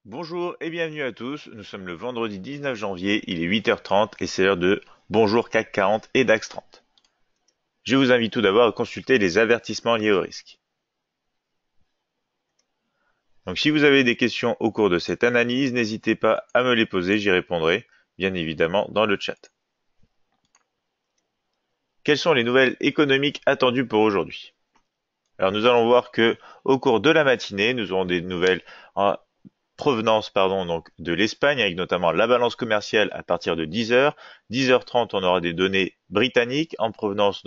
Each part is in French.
Bonjour et bienvenue à tous. Nous sommes le vendredi 19 janvier, il est 8h30 et c'est l'heure de Bonjour CAC 40 et DAX 30. Je vous invite tout d'abord à consulter les avertissements liés au risque. Donc si vous avez des questions au cours de cette analyse, n'hésitez pas à me les poser, j'y répondrai bien évidemment dans le chat. Quelles sont les nouvelles économiques attendues pour aujourd'hui? Alors nous allons voir que au cours de la matinée, nous aurons des nouvelles en provenance donc de l'Espagne, avec notamment la balance commerciale à partir de 10h. 10h30, on aura des données britanniques en provenance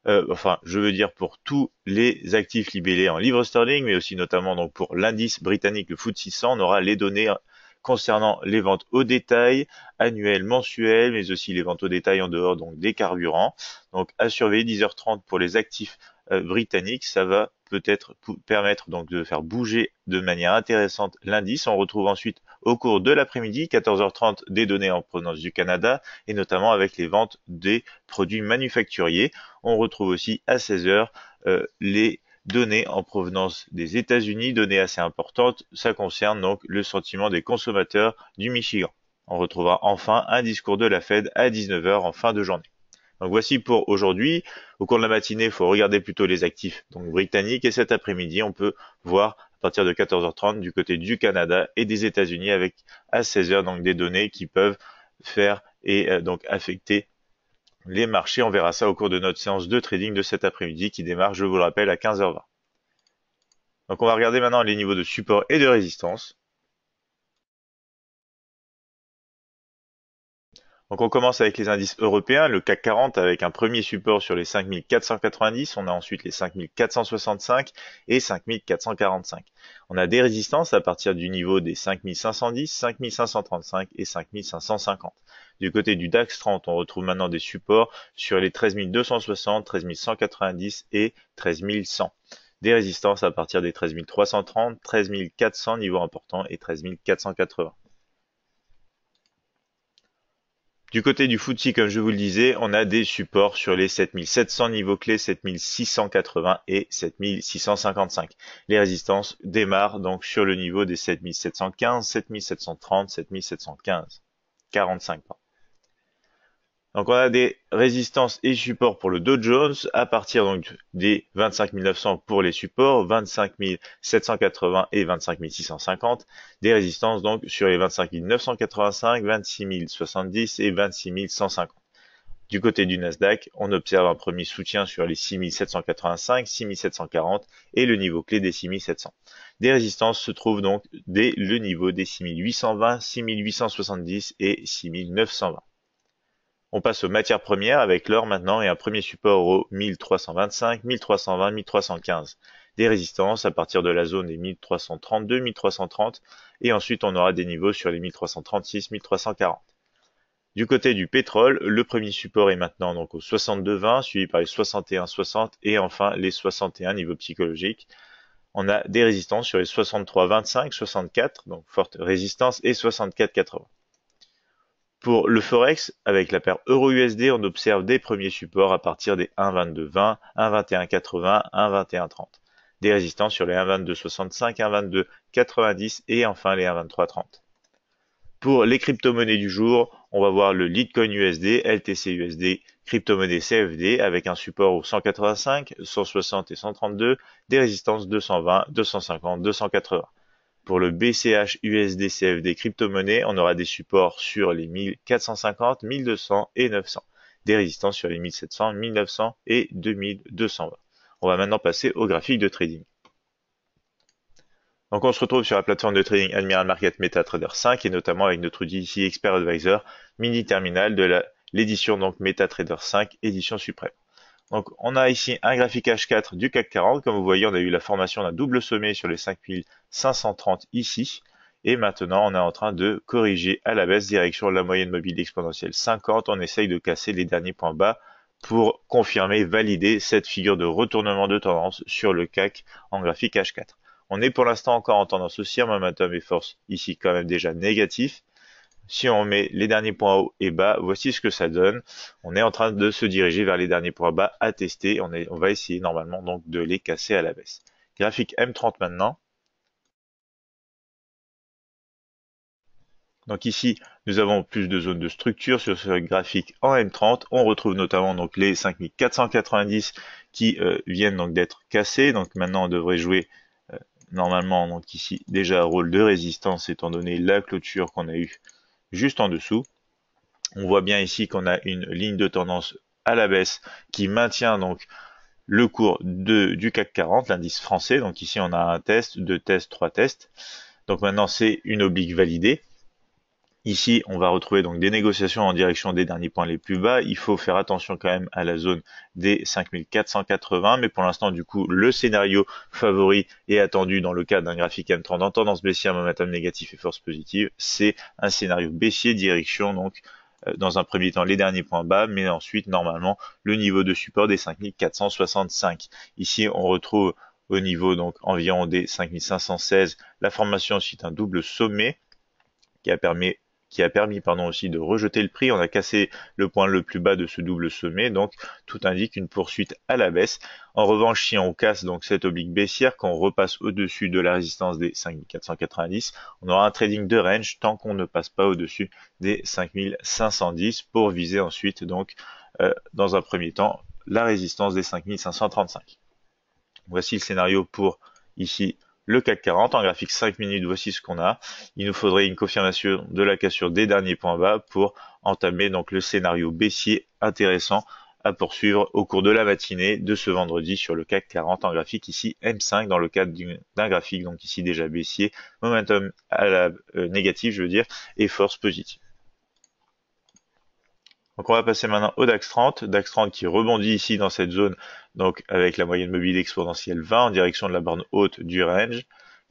je veux dire pour tous les actifs libellés en livres sterling, mais aussi notamment donc pour l'indice britannique, le FTSE 100, on aura les données concernant les ventes au détail, annuelles, mensuelles, mais aussi les ventes au détail en dehors donc des carburants. Donc à surveiller 10h30 pour les actifs britanniques, ça va peut-être permettre donc de faire bouger de manière intéressante l'indice. On retrouve ensuite au cours de l'après-midi, 14h30, des données en provenance du Canada et notamment avec les ventes des produits manufacturiers. On retrouve aussi à 16h les données en provenance des États-Unis, données assez importantes. Ça concerne donc le sentiment des consommateurs du Michigan. On retrouvera enfin un discours de la Fed à 19h en fin de journée. Donc voici pour aujourd'hui. Au cours de la matinée, il faut regarder plutôt les actifs donc britanniques et cet après-midi, on peut voir à partir de 14h30 du côté du Canada et des États-Unis avec à 16h donc des données qui peuvent faire et donc affecter les marchés. On verra ça au cours de notre séance de trading de cet après-midi qui démarre, je vous le rappelle, à 15h20. Donc on va regarder maintenant les niveaux de support et de résistance. Donc on commence avec les indices européens, le CAC 40 avec un premier support sur les 5490, on a ensuite les 5465 et 5445. On a des résistances à partir du niveau des 5510, 5535 et 5550. Du côté du DAX 30, on retrouve maintenant des supports sur les 13260, 13190 et 13100. Des résistances à partir des 13330, 13400 niveau important et 13480. Du côté du FTSE, comme je vous le disais, on a des supports sur les 7700 niveaux clés, 7680 et 7655. Les résistances démarrent donc sur le niveau des 7715, 7730, 7715. 45, pardon. Donc on a des résistances et supports pour le Dow Jones à partir donc des 25 900 pour les supports, 25 780 et 25 650. Des résistances donc sur les 25 985, 26 070 et 26 150. Du côté du Nasdaq, on observe un premier soutien sur les 6 785, 6 740 et le niveau clé des 6 700. Des résistances se trouvent donc dès le niveau des 6 820, 6 870 et 6 920. On passe aux matières premières avec l'or maintenant et un premier support au 1325, 1320, 1315. Des résistances à partir de la zone des 1332, 1330 et ensuite on aura des niveaux sur les 1336, 1340. Du côté du pétrole, le premier support est maintenant donc au 62,20, suivi par les 61,60 et enfin les 61 niveaux psychologiques. On a des résistances sur les 63,25, 64, donc forte résistance, et 64,80. Pour le Forex, avec la paire Euro-USD, on observe des premiers supports à partir des 1,2220, 1,2180, 1,2130. Des résistances sur les 1,2265, 1,2290 et enfin les 1,2330. Pour les crypto-monnaies du jour, on va voir le Litecoin USD, LTC USD, crypto-monnaie CFD avec un support au 185, 160 et 132, des résistances 220, 250, 280. Pour le BCH USD CFD crypto-monnaie, on aura des supports sur les 1450, 1200 et 900. Des résistances sur les 1700, 1900 et 2220. On va maintenant passer au graphique de trading. Donc on se retrouve sur la plateforme de trading Admiral Market MetaTrader 5 et notamment avec notre outil ici Expert Advisor mini terminal de l'édition donc MetaTrader 5 édition suprême. Donc on a ici un graphique H4 du CAC 40. Comme vous voyez, on a eu la formation d'un double sommet sur les 5530 ici. Et maintenant, on est en train de corriger à la baisse direction la moyenne mobile exponentielle 50. On essaye de casser les derniers points bas pour confirmer, valider cette figure de retournement de tendance sur le CAC en graphique H4. On est pour l'instant encore en tendance haussière, momentum et force ici quand même déjà négatif. Si on met les derniers points hauts et bas, voici ce que ça donne. On est en train de se diriger vers les derniers points bas à tester. On va essayer normalement donc de les casser à la baisse. Graphique M30 maintenant. Donc ici, nous avons plus de zones de structure sur ce graphique en M30. On retrouve notamment donc les 5490 qui viennent donc d'être cassés. Donc maintenant, on devrait jouer normalement donc ici déjà un rôle de résistance étant donné la clôture qu'on a eue juste en dessous. On voit bien ici qu'on a une ligne de tendance à la baisse qui maintient donc le cours du CAC 40, l'indice français. Donc ici, on a un test, deux tests, trois tests. Donc maintenant, c'est une oblique validée. Ici, on va retrouver donc des négociations en direction des derniers points les plus bas. Il faut faire attention quand même à la zone des 5480, mais pour l'instant, du coup, le scénario favori est attendu dans le cadre d'un graphique M30 en tendance baissière, momentum négatif et force positive. C'est un scénario baissier direction, donc dans un premier temps les derniers points bas, mais ensuite, normalement, le niveau de support des 5465. Ici, on retrouve au niveau donc environ des 5516 la formation aussi d'un double sommet qui a permis aussi de rejeter le prix. On a cassé le point le plus bas de ce double sommet, donc tout indique une poursuite à la baisse. En revanche, si on casse donc cette oblique baissière, qu'on repasse au-dessus de la résistance des 5490, on aura un trading de range tant qu'on ne passe pas au-dessus des 5510 pour viser ensuite donc dans un premier temps la résistance des 5535. Voici le scénario pour ici le CAC 40 en graphique 5 minutes. Voici ce qu'on a. Il nous faudrait une confirmation de la cassure des derniers points bas pour entamer donc le scénario baissier intéressant à poursuivre au cours de la matinée de ce vendredi sur le CAC 40 en graphique ici M5 dans le cadre d'un graphique donc ici déjà baissier, momentum à la négative je veux dire et force positive. Donc on va passer maintenant au DAX 30. DAX 30 qui rebondit ici dans cette zone, donc avec la moyenne mobile exponentielle 20 en direction de la borne haute du range.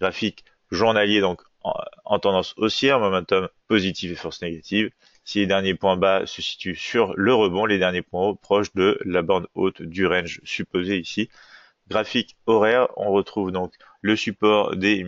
Graphique journalier donc en tendance haussière, momentum positif et force négative. Si les derniers points bas se situent sur le rebond, les derniers points hauts proches de la borne haute du range supposé ici. Graphique horaire, on retrouve donc le support des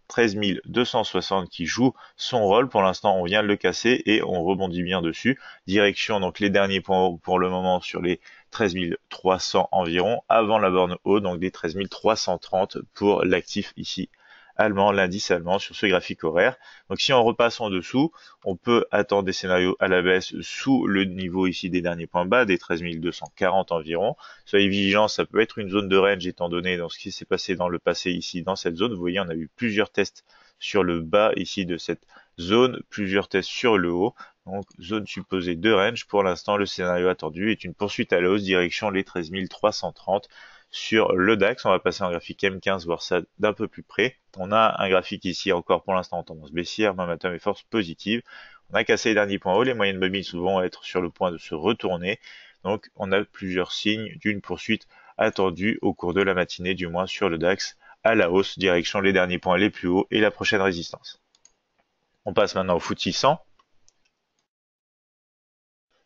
13 260 qui joue son rôle. Pour l'instant, on vient de le casser et on rebondit bien dessus. Direction donc les derniers points hauts pour le moment sur les 13 300 environ, avant la borne haute, donc des 13 330 pour l'actif ici allemand, l'indice allemand sur ce graphique horaire. Donc si on repasse en dessous, on peut attendre des scénarios à la baisse sous le niveau ici des derniers points bas, des 13 240 environ. Soyez vigilants, ça peut être une zone de range étant donné dans ce qui s'est passé dans le passé ici dans cette zone. Vous voyez, on a eu plusieurs tests sur le bas ici de cette zone, plusieurs tests sur le haut. Donc zone supposée de range. Pour l'instant, le scénario attendu est une poursuite à la hausse direction les 13 330 sur le DAX. On va passer en graphique M15, voir ça d'un peu plus près. On a un graphique ici encore pour l'instant en tendance baissière, momentum et force positive. On a cassé les derniers points hauts, les moyennes mobiles souvent être sur le point de se retourner. Donc on a plusieurs signes d'une poursuite attendue au cours de la matinée, du moins sur le DAX, à la hausse, direction les derniers points les plus hauts et la prochaine résistance. On passe maintenant au FTSE 100.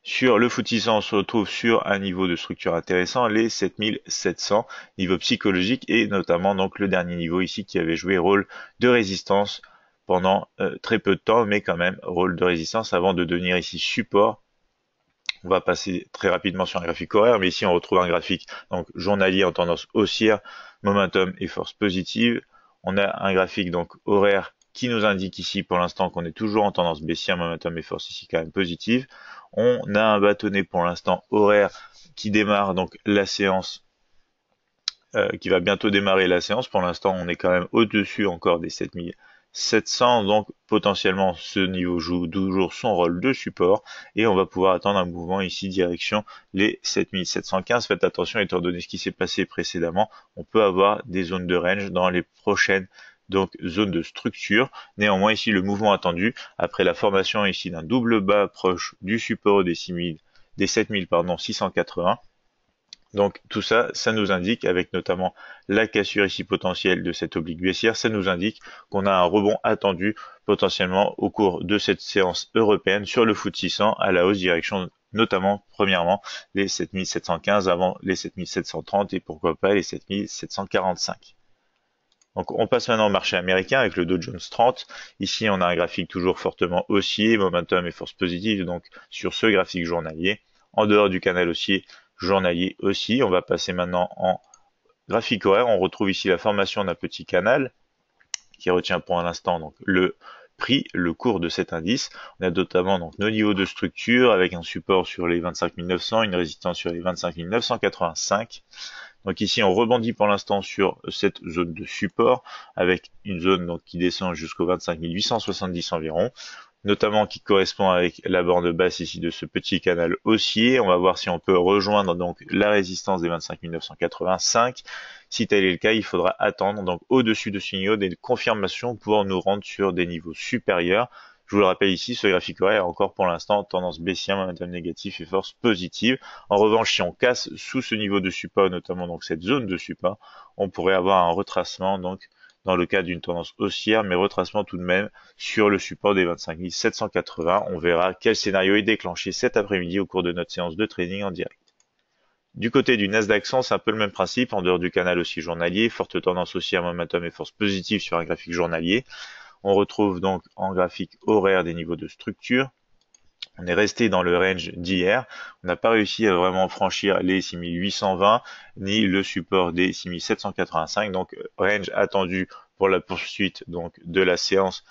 Sur le FTSE 100, on se retrouve sur un niveau de structure intéressant, les 7700, niveau psychologique et notamment donc le dernier niveau ici qui avait joué rôle de résistance pendant très peu de temps, mais quand même rôle de résistance avant de devenir ici support. On va passer très rapidement sur un graphique horaire, mais ici on retrouve un graphique donc journalier en tendance haussière, momentum et force positive. On a un graphique donc horaire qui nous indique ici pour l'instant qu'on est toujours en tendance baissière, momentum et force ici quand même positive. On a un bâtonnet pour l'instant horaire qui démarre donc la séance, qui va bientôt démarrer la séance. Pour l'instant, on est quand même au-dessus encore des 7700, donc potentiellement ce niveau joue toujours son rôle de support et on va pouvoir attendre un mouvement ici direction les 7715. Faites attention étant donné ce qui s'est passé précédemment, on peut avoir des zones de range dans les prochaines donc zone de structure. Néanmoins ici le mouvement attendu après la formation ici d'un double bas proche du support des 7680. Donc tout ça, ça nous indique, avec notamment la cassure ici potentielle de cette oblique baissière, ça nous indique qu'on a un rebond attendu potentiellement au cours de cette séance européenne sur le FTSE 100 à la hausse direction notamment premièrement les 7715 avant les 7730 et pourquoi pas les 7745. Donc on passe maintenant au marché américain avec le Dow Jones 30. Ici on a un graphique toujours fortement haussier, momentum et force positive donc sur ce graphique journalier. En dehors du canal haussier journalier aussi, on va passer maintenant en graphique horaire. On retrouve ici la formation d'un petit canal qui retient pour l'instant donc le pris le cours de cet indice. On a notamment donc nos niveaux de structure avec un support sur les 25 900, une résistance sur les 25 985. Donc ici, on rebondit pour l'instant sur cette zone de support avec une zone donc qui descend jusqu'au 25 870 environ, notamment qui correspond avec la borne basse ici de ce petit canal haussier. On va voir si on peut rejoindre donc la résistance des 25 985. Si tel est le cas, il faudra attendre donc au-dessus de ce niveau des confirmations pour nous rendre sur des niveaux supérieurs. Je vous le rappelle ici, ce graphique horaire est encore pour l'instant tendance baissière, momentum négatif et force positive. En revanche, si on casse sous ce niveau de support, notamment donc cette zone de support, on pourrait avoir un retracement donc dans le cas d'une tendance haussière, mais retracement tout de même sur le support des 25 780. On verra quel scénario est déclenché cet après-midi au cours de notre séance de trading en direct. Du côté du Nasdaq 100, c'est un peu le même principe, en dehors du canal aussi journalier, forte tendance haussière, momentum et force positive sur un graphique journalier. On retrouve donc en graphique horaire des niveaux de structure. On est resté dans le range d'hier. On n'a pas réussi à vraiment franchir les 6820 ni le support des 6785. Donc range attendu pour la poursuite donc de la séance,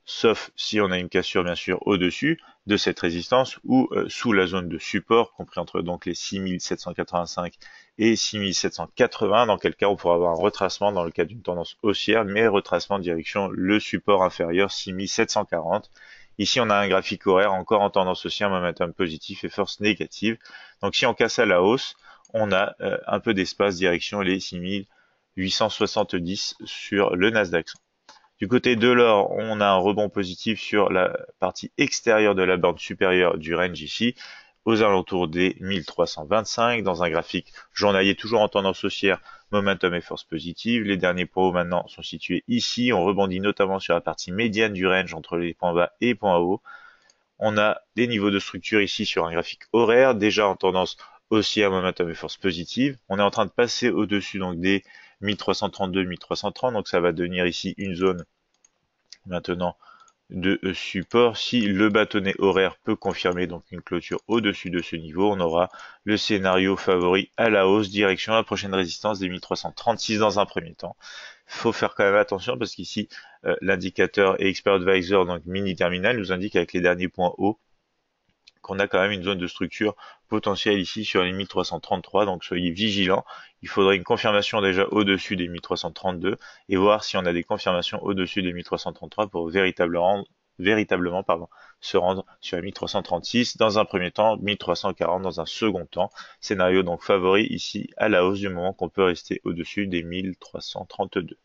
sauf si on a une cassure bien sûr au-dessus de cette résistance ou sous la zone de support compris entre donc les 6785 et 6780, dans quel cas on pourra avoir un retracement dans le cas d'une tendance haussière, mais retracement en direction le support inférieur 6740. Ici on a un graphique horaire encore en tendance haussière, momentum positif et force négative. Donc si on casse à la hausse, on a un peu d'espace direction les 6870 sur le Nasdaq 100. Du côté de l'or, on a un rebond positif sur la partie extérieure de la borne supérieure du range ici, aux alentours des 1325, dans un graphique journalier toujours en tendance haussière, momentum et force positive. Les derniers points hauts maintenant sont situés ici. On rebondit notamment sur la partie médiane du range entre les points bas et points hauts. On a des niveaux de structure ici sur un graphique horaire, déjà en tendance haussière, momentum et force positive. On est en train de passer au-dessus donc des 1332, 1330, donc ça va devenir ici une zone maintenant de support. Si le bâtonnet horaire peut confirmer donc une clôture au-dessus de ce niveau, on aura le scénario favori à la hausse, direction la prochaine résistance des 1336 dans un premier temps. Faut faire quand même attention parce qu'ici l'indicateur Expert Advisor, donc mini terminal, nous indique avec les derniers points hauts qu'on a quand même une zone de structure potentielle ici sur les 1333, donc soyez vigilants. Il faudrait une confirmation déjà au-dessus des 1332 et voir si on a des confirmations au-dessus des 1333 pour véritablement se rendre sur les 1336 dans un premier temps, 1340 dans un second temps. Scénario donc favori ici à la hausse du moment qu'on peut rester au-dessus des 1332.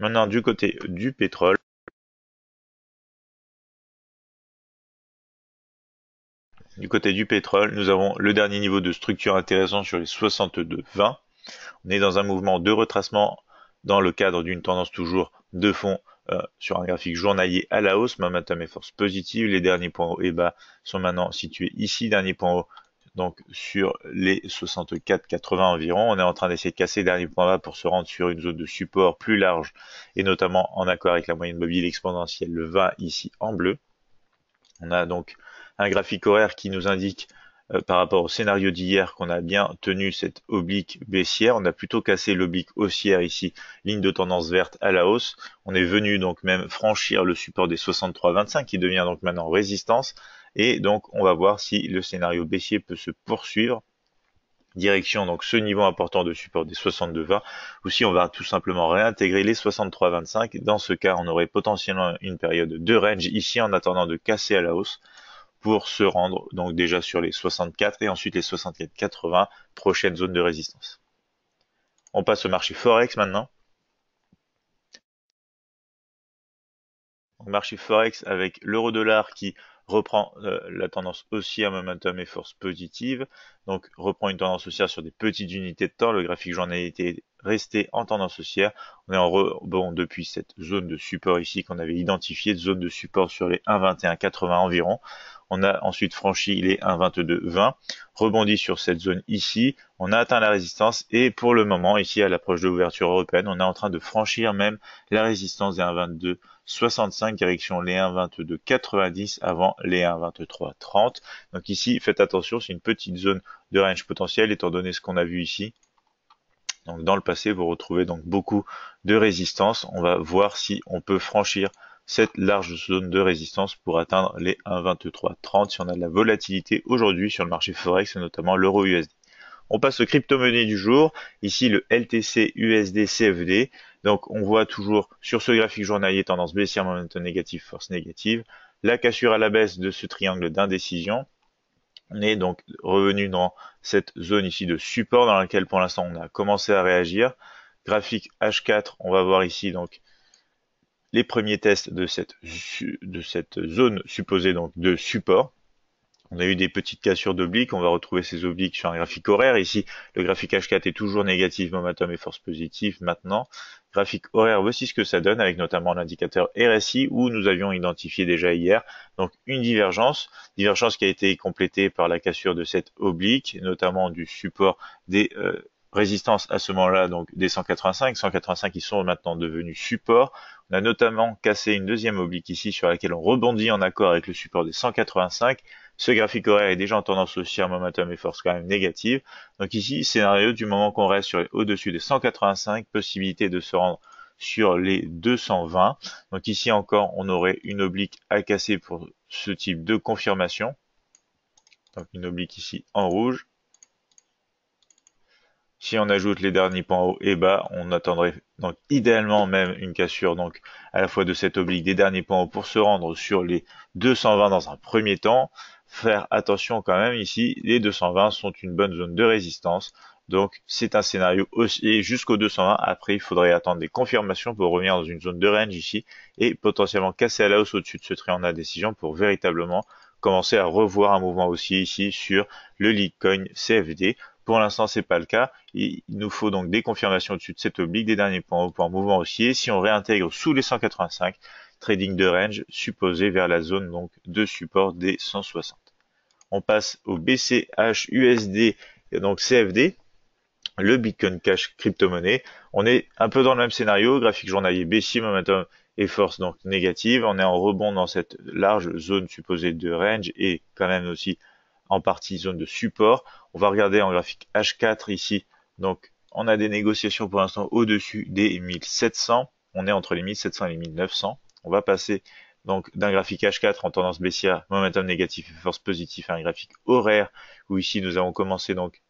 Maintenant du côté du pétrole. Du côté du pétrole, nous avons le dernier niveau de structure intéressant sur les 62,20. On est dans un mouvement de retracement dans le cadre d'une tendance toujours de fond sur un graphique journalier à la hausse, momentum et force positive. Les derniers points hauts et bas sont maintenant situés ici. Dernier point haut donc sur les 64,80 environ. On est en train d'essayer de casser les derniers points bas pour se rendre sur une zone de support plus large et notamment en accord avec la moyenne mobile exponentielle, le 20 ici en bleu. On a donc un graphique horaire qui nous indique par rapport au scénario d'hier qu'on a bien tenu cette oblique baissière. On a plutôt cassé l'oblique haussière ici, ligne de tendance verte à la hausse. On est venu donc même franchir le support des 63,25 qui devient donc maintenant résistance. Et donc on va voir si le scénario baissier peut se poursuivre. Direction donc ce niveau important de support des 62,20 ou si on va tout simplement réintégrer les 63,25. Dans ce cas, on aurait potentiellement une période de range ici en attendant de casser à la hausse pour se rendre donc déjà sur les 64 et ensuite les 64,80, prochaine zone de résistance. On passe au marché Forex maintenant. Donc, marché Forex avec l'euro-dollar qui reprend la tendance haussière, momentum et force positive. Donc reprend une tendance haussière sur des petites unités de temps. Le graphique journalier était resté en tendance haussière. On est en rebond depuis cette zone de support ici qu'on avait identifiée, zone de support sur les 1,2180 environ. On a ensuite franchi les 1,2220, rebondi sur cette zone ici, on a atteint la résistance et pour le moment, ici à l'approche de l'ouverture européenne, on est en train de franchir même la résistance des 1,2265 direction les 1,2290 avant les 1,2330. Donc ici, faites attention, c'est une petite zone de range potentiel étant donné ce qu'on a vu ici. Donc dans le passé, vous retrouvez donc beaucoup de résistance. On va voir si on peut franchir cette large zone de résistance pour atteindre les 1,2330 si on a de la volatilité aujourd'hui sur le marché Forex, notamment l'euro USD. On passe aux crypto-monnaies du jour. Ici, le LTC USD CFD. Donc, on voit toujours sur ce graphique journalier tendance baissière, momentum négatif, force négative. La cassure à la baisse de ce triangle d'indécision. On est donc revenu dans cette zone ici de support dans laquelle pour l'instant on a commencé à réagir. Graphique H4, on va voir ici donc les premiers tests de cette zone supposée donc de support. On a eu des petites cassures d'obliques, on va retrouver ces obliques sur un graphique horaire. Ici, le graphique H4 est toujours négatif, momentum et force positive maintenant. Graphique horaire, voici ce que ça donne avec notamment l'indicateur RSI où nous avions identifié déjà hier. Donc une divergence qui a été complétée par la cassure de cette oblique, notamment du support des résistances à ce moment-là, donc des 185 qui sont maintenant devenus support. On a notamment cassé une deuxième oblique ici sur laquelle on rebondit en accord avec le support des 185. Ce graphique horaire est déjà en tendance haussière, momentum et force quand même négative. Donc ici, scénario du moment qu'on reste au-dessus des 185, possibilité de se rendre sur les 220. Donc ici encore, on aurait une oblique à casser pour ce type de confirmation. Donc une oblique ici en rouge. Si on ajoute les derniers points hauts et bas, on attendrait donc idéalement même une cassure donc à la fois de cette oblique des derniers points hauts pour se rendre sur les 220 dans un premier temps. Faire attention quand même ici, les 220 sont une bonne zone de résistance. Donc c'est un scénario aussi jusqu'au 220. Après, il faudrait attendre des confirmations pour revenir dans une zone de range ici et potentiellement casser à la hausse au-dessus de ce triangle d'indécision pour véritablement commencer à revoir un mouvement haussier ici sur le Litecoin CFD. Pour l'instant, c'est pas le cas. Il nous faut donc des confirmations au-dessus de cette oblique, des derniers points hauts pour un mouvement haussier. Si on réintègre sous les 185, trading de range supposé vers la zone donc de support des 160. On passe au BCH USD donc CFD, le Bitcoin Cash crypto-monnaie. On est un peu dans le même scénario, graphique journalier baissier, momentum et force donc négative. On est en rebond dans cette large zone supposée de range et quand même aussi en partie zone de support. On va regarder en graphique H4 ici. Donc, on a des négociations pour l'instant au-dessus des 1700. On est entre les 1700 et les 1900. On va passer donc d'un graphique H4 en tendance baissière, momentum négatif et force positive à un graphique horaire où ici nous avons commencé donc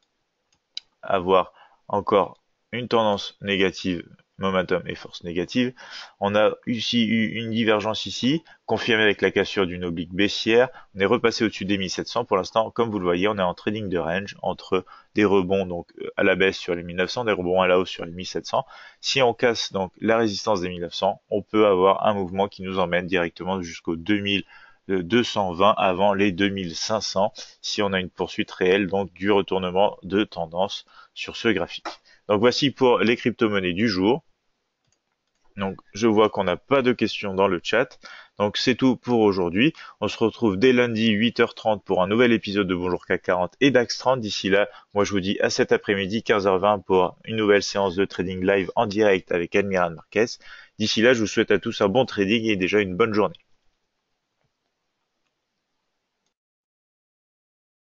à avoir encore une tendance négative, momentum et force négative. On a ici eu une divergence ici, confirmée avec la cassure d'une oblique baissière. On est repassé au-dessus des 1700. Pour l'instant, comme vous le voyez, on est en trading de range entre des rebonds donc à la baisse sur les 1900, des rebonds à la hausse sur les 1700. Si on casse donc la résistance des 1900, on peut avoir un mouvement qui nous emmène directement jusqu'au 2220 avant les 2500 si on a une poursuite réelle donc du retournement de tendance sur ce graphique. Donc voici pour les crypto-monnaies du jour. Donc je vois qu'on n'a pas de questions dans le chat. Donc c'est tout pour aujourd'hui. On se retrouve dès lundi 8h30 pour un nouvel épisode de Bonjour CAC 40 et DAX 30. D'ici là, moi je vous dis à cet après-midi 15h20 pour une nouvelle séance de trading live en direct avec Admiral Marquez. D'ici là, je vous souhaite à tous un bon trading et déjà une bonne journée.